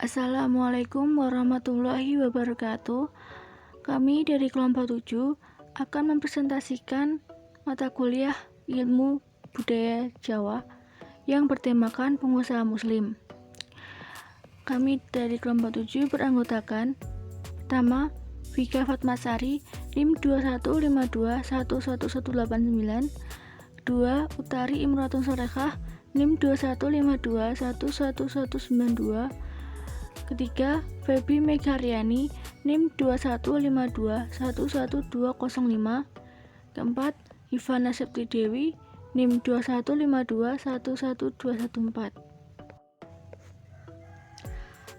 Assalamualaikum warahmatullahi wabarakatuh. Kami dari kelompok 7 akan mempresentasikan mata kuliah Ilmu Budaya Jawa yang bertemakan pengusaha muslim. Kami dari kelompok 7 beranggotakan pertama, Vika Fatmasari, NIM 2152111189. Kedua, Utari Imratun Solehah, NIM 21521192. Ketiga, Feby Megaryani, NIM 2152111205. Keempat, Ivana Septidewi, NIM 2152111214.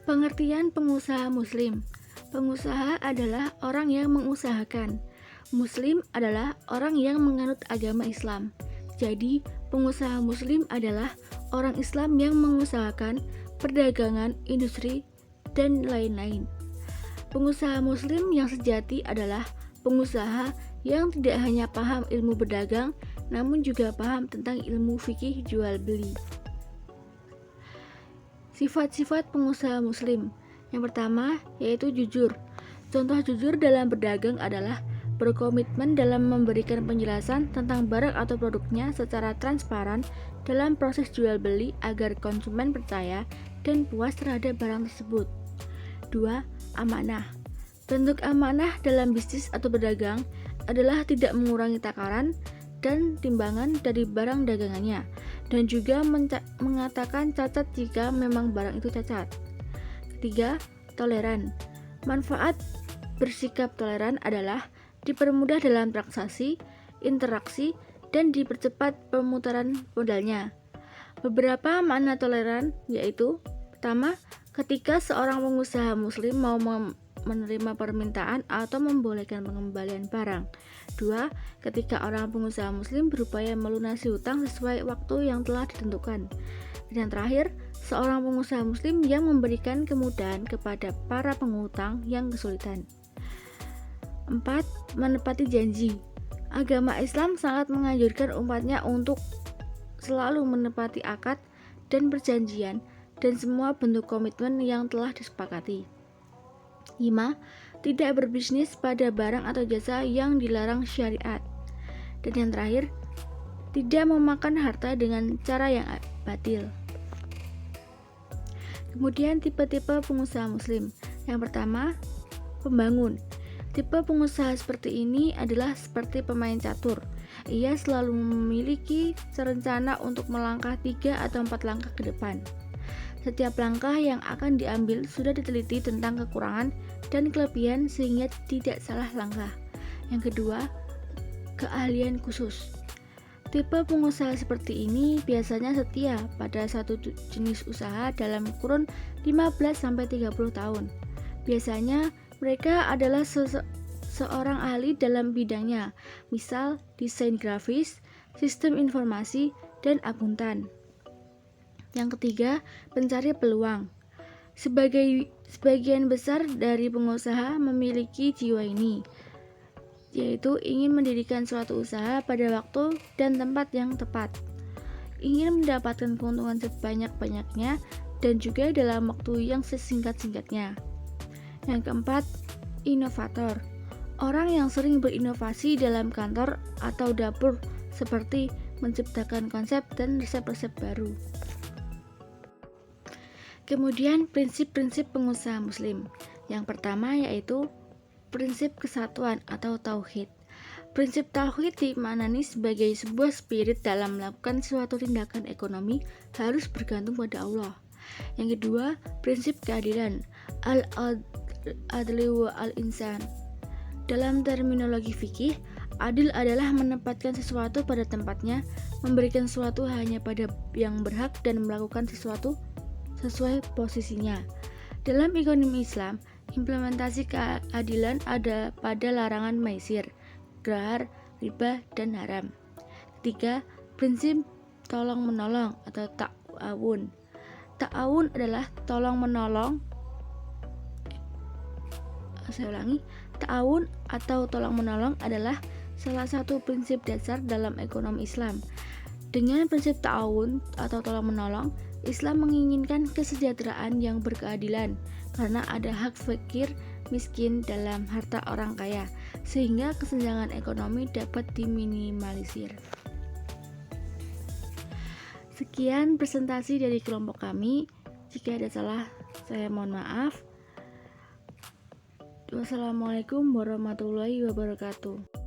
Pengertian pengusaha muslim. Pengusaha adalah orang yang mengusahakan. Muslim adalah orang yang menganut agama Islam. Jadi, pengusaha muslim adalah orang Islam yang mengusahakan perdagangan, industri, dan lain-lain. Pengusaha muslim yang sejati adalah pengusaha yang tidak hanya paham ilmu berdagang, namun juga paham tentang ilmu fikih jual beli. Sifat-sifat pengusaha muslim. Yang pertama yaitu jujur. Contoh jujur dalam berdagang adalah berkomitmen dalam memberikan penjelasan tentang barang atau produknya secara transparan dalam proses jual beli agar konsumen percaya dan puas terhadap barang tersebut. 2. Amanah. Bentuk amanah dalam bisnis atau berdagang adalah tidak mengurangi takaran dan timbangan dari barang dagangannya, dan juga mengatakan cacat jika memang barang itu cacat. 3. Toleran. Manfaat bersikap toleran adalah dipermudah dalam transaksi, interaksi, dan dipercepat pemutaran modalnya. Beberapa makna toleran yaitu: pertama, ketika seorang pengusaha muslim mau menerima permintaan atau membolehkan pengembalian barang. 2. Ketika orang pengusaha muslim berupaya melunasi hutang sesuai waktu yang telah ditentukan. Dan yang terakhir, seorang pengusaha muslim yang memberikan kemudahan kepada para pengutang yang kesulitan. 4. Menepati janji. Agama Islam sangat menganjurkan umatnya untuk selalu menepati akad dan perjanjian dan semua bentuk komitmen yang telah disepakati. 5. Tidak berbisnis pada barang atau jasa yang dilarang syariat. Dan yang terakhir, tidak memakan harta dengan cara yang batil. Kemudian tipe-tipe pengusaha muslim. Yang pertama, pembangun. Tipe pengusaha seperti ini adalah seperti pemain catur. Ia selalu memiliki rencana untuk melangkah 3 atau 4 langkah ke depan. Setiap langkah yang akan diambil sudah diteliti tentang kekurangan dan kelebihan sehingga tidak salah langkah. Yang kedua, keahlian khusus. Tipe pengusaha seperti ini biasanya setia pada satu jenis usaha dalam kurun 15-30 tahun. Biasanya mereka adalah seorang ahli dalam bidangnya, misal desain grafis, sistem informasi, dan akuntan. Yang ketiga, pencari peluang. Sebagian besar dari pengusaha memiliki jiwa ini, yaitu ingin mendirikan suatu usaha pada waktu dan tempat yang tepat, ingin mendapatkan keuntungan sebanyak-banyaknya dan juga dalam waktu yang sesingkat-singkatnya. Yang keempat, inovator. Orang yang sering berinovasi dalam kantor atau dapur, seperti menciptakan konsep dan resep-resep baru. Kemudian prinsip-prinsip pengusaha muslim. Yang pertama yaitu prinsip kesatuan atau tauhid. Prinsip tauhid dimaknani sebagai sebuah spirit dalam melakukan suatu tindakan ekonomi harus bergantung pada Allah. Yang kedua, prinsip keadilan, al-adli wa al-insan. Dalam terminologi fikih, adil adalah menempatkan sesuatu pada tempatnya, memberikan sesuatu hanya pada yang berhak dan melakukan sesuatu sesuai posisinya. Dalam ekonomi Islam, implementasi keadilan ada pada larangan maisir, grahar, riba, dan haram. Ketiga, prinsip tolong-menolong atau ta'awun. Ta'awun adalah tolong-menolong. Ta'awun atau tolong-menolong adalah salah satu prinsip dasar dalam ekonomi Islam. Dengan prinsip ta'awun atau tolong-menolong, Islam menginginkan kesejahteraan yang berkeadilan karena ada hak fakir miskin dalam harta orang kaya, sehingga kesenjangan ekonomi dapat diminimalisir. Sekian presentasi dari kelompok kami. Jika ada salah, saya mohon maaf. Wassalamualaikum warahmatullahi wabarakatuh.